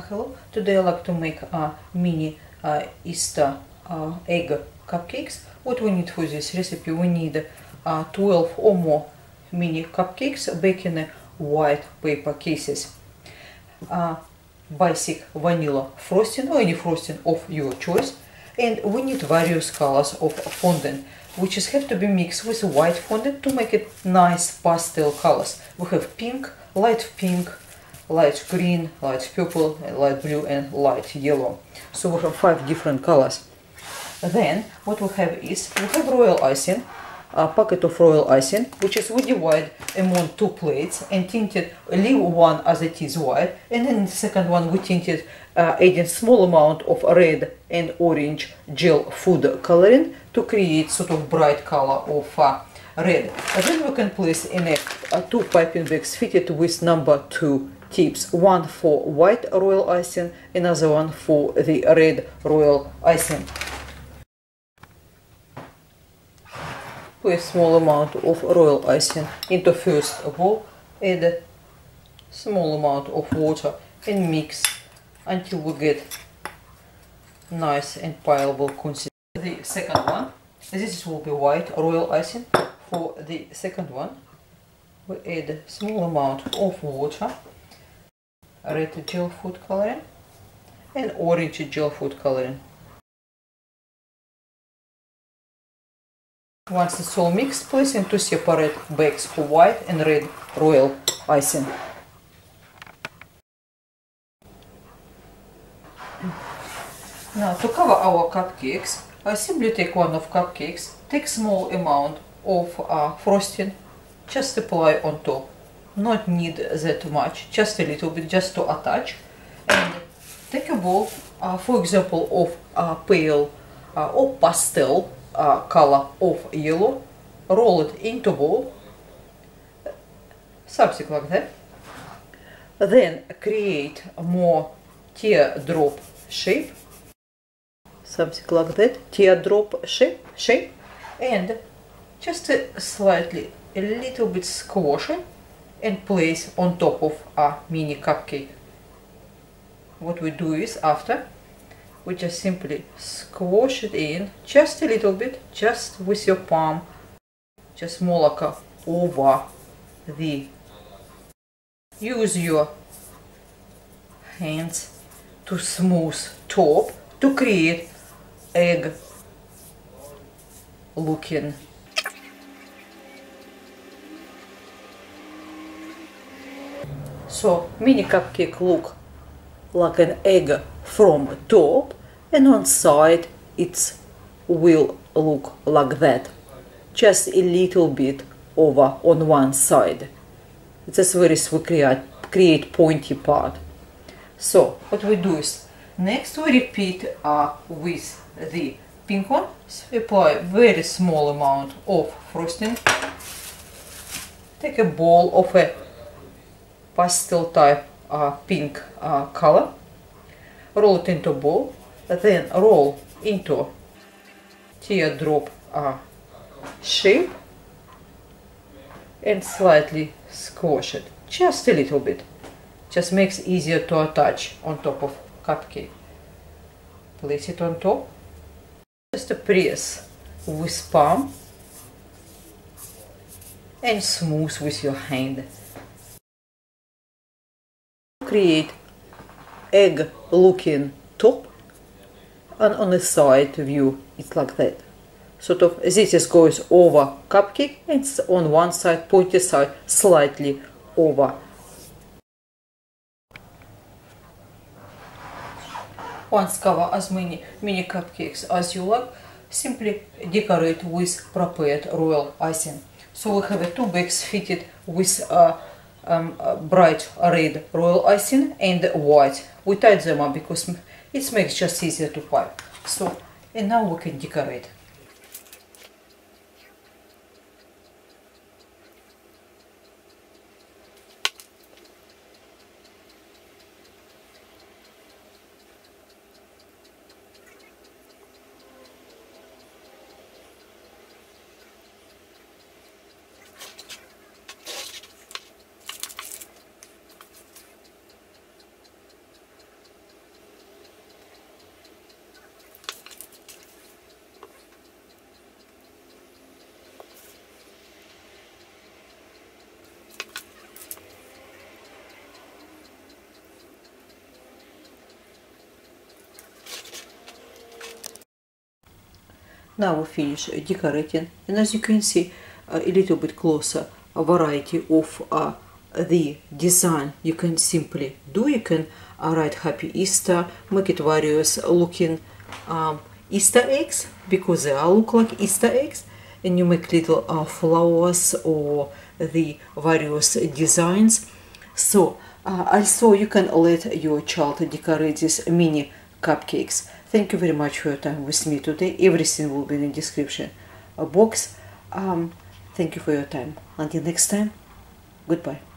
Hello, today I like to make a mini Easter egg cupcakes. What we need for this recipe, we need 12 or more mini cupcakes baked in white paper cases, basic vanilla frosting or any frosting of your choice, and we need various colors of fondant, which have to be mixed with white fondant to make it nice pastel colors. We have pink, light green, light purple, light blue and light yellow. So we have 5 different colors. Then what we have is, we have royal icing, a packet of royal icing, which is we divide among 2 plates and tinted, leave one as it is white, and then the second one we tinted, adding small amount of red and orange gel food coloring to create sort of bright color of red. And then we can place in a 2 piping bags fitted with number 2 tips, one for white royal icing, another one for the red royal icing. Put a small amount of royal icing into first bowl, add a small amount of water and mix until we get nice and pliable consistency. The second one, this will be white royal icing. For the second one, we add a small amount of water, red gel food coloring and orange gel food coloring. Once it's all mixed, place into separate bags for white and red royal icing. Now to cover our cupcakes, I simply take one of cupcakes, take small amount of frosting, just apply on top. Not need that much, just a little bit, just to attach. And take a bowl, for example, of pale or pastel color of yellow, roll it into bowl, something like that. Then create more teardrop shape, something like that, teardrop shape, and just slightly, a little bit squash it and place on top of a mini cupcake. What we do is, after, we just simply squash it in just a little bit, just with your palm, just more like over the, use your hands to smooth top to create egg looking. So mini cupcake look like an egg from top, and on side it will look like that, just a little bit over on one side. That's where we create pointy part. So what we do is, next we repeat with the pink one. So we apply very small amount of frosting, take a ball of a pastel type pink color, roll it into bowl, then roll into teardrop shape and slightly squash it, just a little bit, just makes easier to attach on top of cupcake. Place it on top, just press with palm and smooth with your hand. Create egg looking top, and on the side view it's like that, sort of this just goes over cupcake and it's on one side, pointy side, slightly over. Once cover as many mini cupcakes as you like, simply decorate with prepared royal icing. So we have 2 bags fitted with bright red royal icing and white. We tied them up because it makes just easier to pipe. So, and now we can decorate. Now we finish decorating, and as you can see a little bit closer, a variety of the design you can simply do. You can write Happy Easter, make it various looking Easter eggs, because they all look like Easter eggs, and you make little flowers or the various designs. So also you can let your child decorate these mini cupcakes. Thank you very much for your time with me today. Everything will be in the description box. Thank you for your time. Until next time, goodbye.